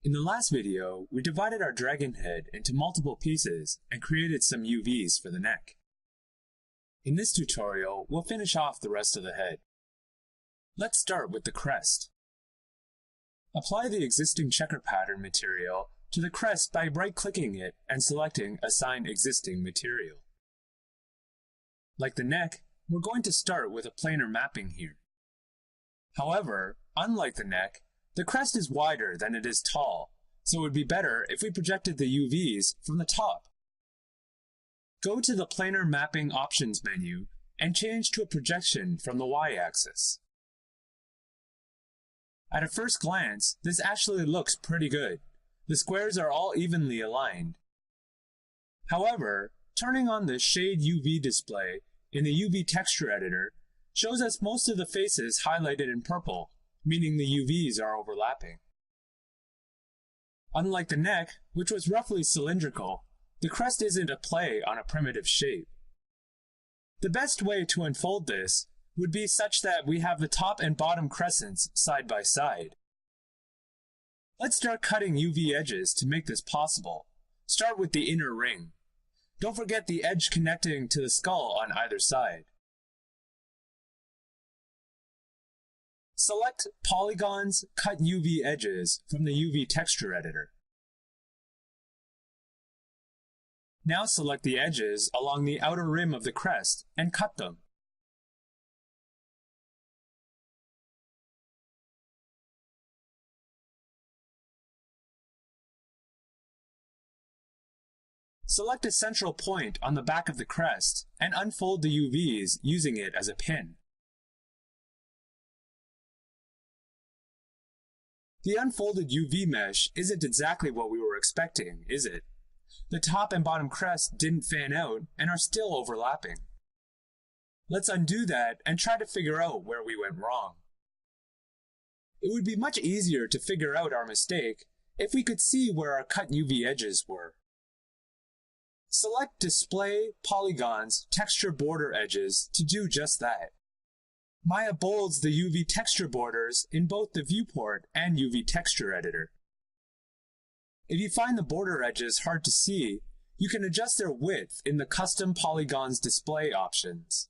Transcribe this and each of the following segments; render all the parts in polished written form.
In the last video, we divided our dragon head into multiple pieces and created some UVs for the neck. In this tutorial, we'll finish off the rest of the head. Let's start with the crest. Apply the existing checker pattern material to the crest by right-clicking it and selecting Assign Existing Material. Like the neck, we're going to start with a planar mapping here. However, unlike the neck, the crest is wider than it is tall, so it would be better if we projected the UVs from the top. Go to the Planar Mapping Options menu and change to a projection from the y-axis. At a first glance, this actually looks pretty good. The squares are all evenly aligned. However, turning on the Shade UV display in the UV Texture Editor shows us most of the faces highlighted in purple, meaning the UVs are overlapping. Unlike the neck, which was roughly cylindrical, the crest isn't a play on a primitive shape. The best way to unfold this would be such that we have the top and bottom crescents side by side. Let's start cutting UV edges to make this possible. Start with the inner ring. Don't forget the edge connecting to the skull on either side. Select Polygons Cut UV Edges from the UV Texture Editor. Now select the edges along the outer rim of the crest and cut them. Select a central point on the back of the crest and unfold the UVs using it as a pin. The unfolded UV mesh isn't exactly what we were expecting, is it? The top and bottom crests didn't fan out and are still overlapping. Let's undo that and try to figure out where we went wrong. It would be much easier to figure out our mistake if we could see where our cut UV edges were. Select Display Polygons Texture Border Edges to do just that. Maya bolds the UV texture borders in both the viewport and UV Texture Editor. If you find the border edges hard to see, you can adjust their width in the Custom Polygons Display options.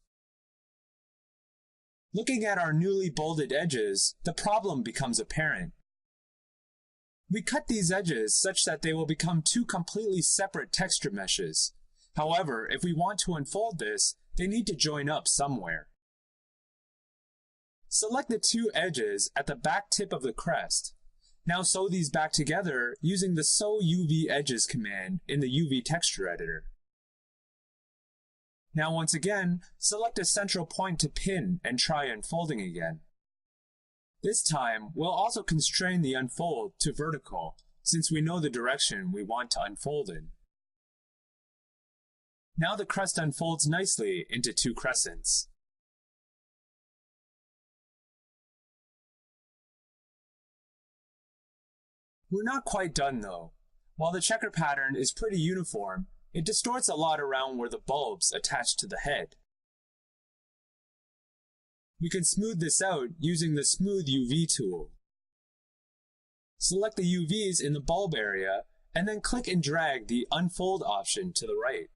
Looking at our newly bolded edges, the problem becomes apparent. We cut these edges such that they will become two completely separate texture meshes. However, if we want to unfold this, they need to join up somewhere. Select the two edges at the back tip of the crest. Now sew these back together using the Sew UV Edges command in the UV Texture Editor. Now once again, select a central point to pin and try unfolding again. This time, we'll also constrain the unfold to vertical, since we know the direction we want to unfold in. Now the crest unfolds nicely into two crescents. We're not quite done though. While the checker pattern is pretty uniform, it distorts a lot around where the bulbs attach to the head. We can smooth this out using the Smooth UV tool. Select the UVs in the bulb area and then click and drag the Unfold option to the right.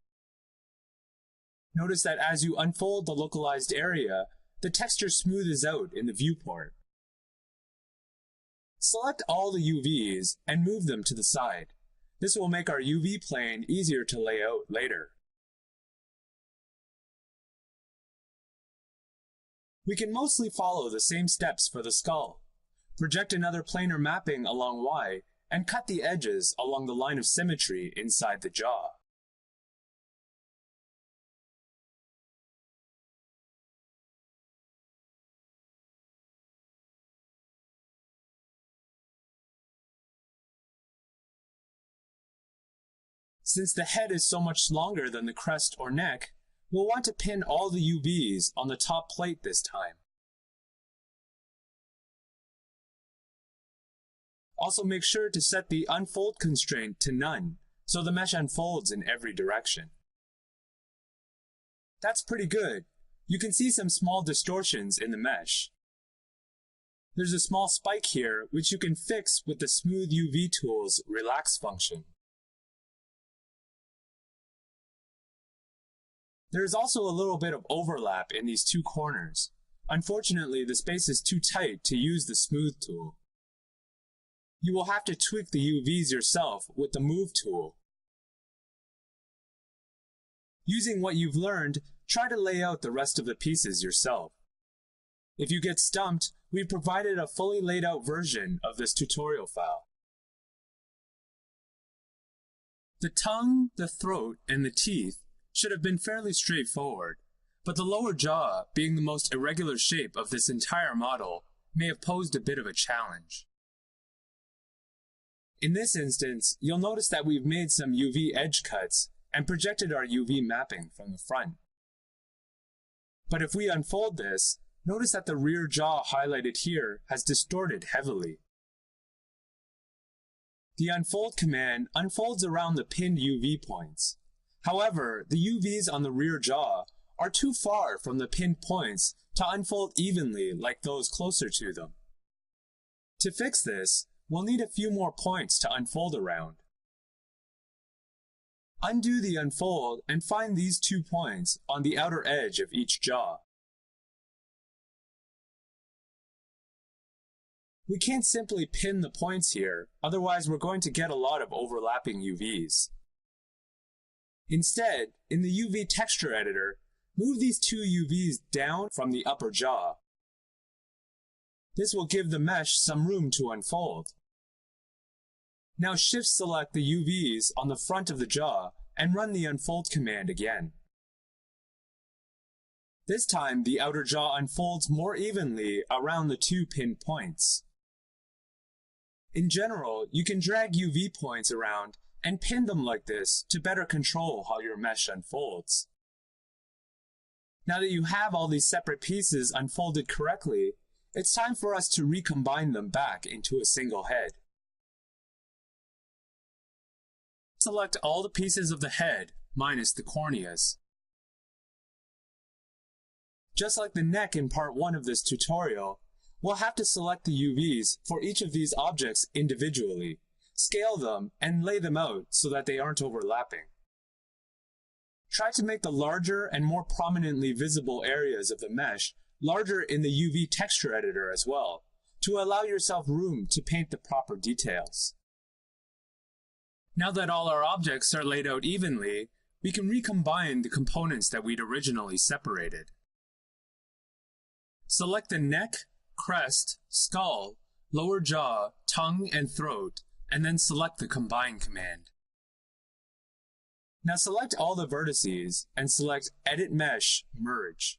Notice that as you unfold the localized area, the texture smoothes out in the viewport. Select all the UVs and move them to the side. This will make our UV plane easier to lay out later. We can mostly follow the same steps for the skull. Project another planar mapping along Y and cut the edges along the line of symmetry inside the jaw. Since the head is so much longer than the crest or neck, we'll want to pin all the UVs on the top plate this time. Also make sure to set the unfold constraint to none, so the mesh unfolds in every direction. That's pretty good. You can see some small distortions in the mesh. There's a small spike here which you can fix with the Smooth UV Tool's Relax function. There is also a little bit of overlap in these two corners. Unfortunately, the space is too tight to use the Smooth tool. You will have to tweak the UVs yourself with the Move tool. Using what you've learned, try to lay out the rest of the pieces yourself. If you get stumped, we've provided a fully laid out version of this tutorial file. The tongue, the throat, and the teeth should have been fairly straightforward, but the lower jaw, being the most irregular shape of this entire model, may have posed a bit of a challenge. In this instance, you'll notice that we've made some UV edge cuts and projected our UV mapping from the front. But if we unfold this, notice that the rear jaw highlighted here has distorted heavily. The Unfold command unfolds around the pinned UV points. However, the UVs on the rear jaw are too far from the pinned points to unfold evenly like those closer to them. To fix this, we'll need a few more points to unfold around. Undo the unfold and find these 2 points on the outer edge of each jaw. We can't simply pin the points here, otherwise we're going to get a lot of overlapping UVs. Instead, in the UV texture editor, move these 2 UVs down from the upper jaw. This will give the mesh some room to unfold. Now shift select the UVs on the front of the jaw and run the Unfold command again. This time, the outer jaw unfolds more evenly around the 2 pinned points. In general, you can drag UV points around and pin them like this to better control how your mesh unfolds. Now that you have all these separate pieces unfolded correctly, it's time for us to recombine them back into a single head. Select all the pieces of the head, minus the corneas. Just like the neck in part 1 of this tutorial, we'll have to select the UVs for each of these objects individually, scale them, and lay them out so that they aren't overlapping. Try to make the larger and more prominently visible areas of the mesh larger in the UV texture editor as well, to allow yourself room to paint the proper details. Now that all our objects are laid out evenly, we can recombine the components that we'd originally separated. Select the neck, crest, skull, lower jaw, tongue, and throat, and then select the Combine command. Now select all the vertices and select Edit Mesh, Merge.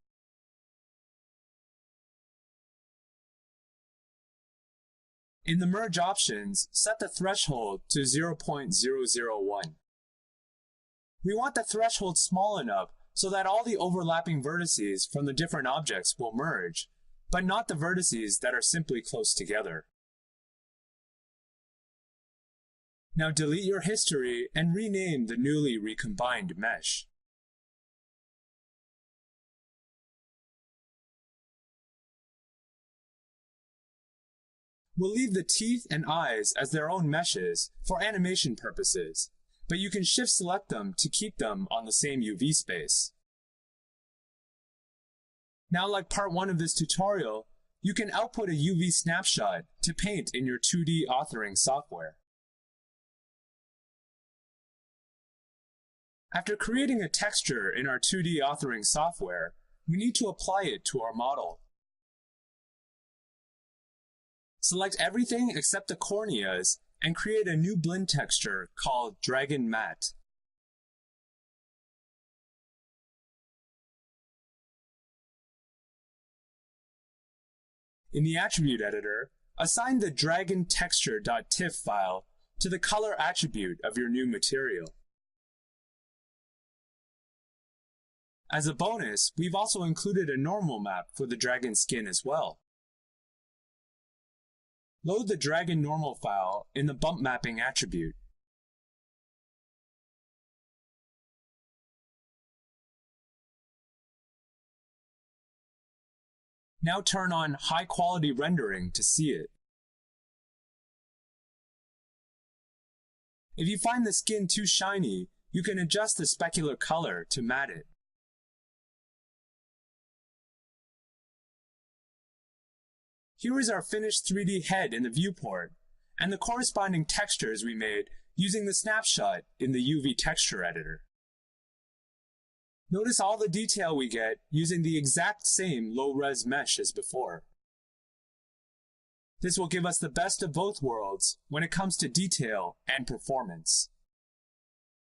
In the Merge options, set the threshold to 0.001. We want the threshold small enough so that all the overlapping vertices from the different objects will merge, but not the vertices that are simply close together. Now delete your history and rename the newly recombined mesh. We'll leave the teeth and eyes as their own meshes for animation purposes, but you can shift select them to keep them on the same UV space. Now, like part 1 of this tutorial, you can output a UV snapshot to paint in your 2D authoring software. After creating a texture in our 2D authoring software, we need to apply it to our model. Select everything except the corneas and create a new blend texture called Dragon Matte. In the attribute editor, assign the dragon texture.tiff file to the color attribute of your new material. As a bonus, we've also included a normal map for the dragon skin as well. Load the dragon normal file in the bump mapping attribute. Now turn on high quality rendering to see it. If you find the skin too shiny, you can adjust the specular color to matte it. Here is our finished 3D head in the viewport, and the corresponding textures we made using the snapshot in the UV texture editor. Notice all the detail we get using the exact same low-res mesh as before. This will give us the best of both worlds when it comes to detail and performance.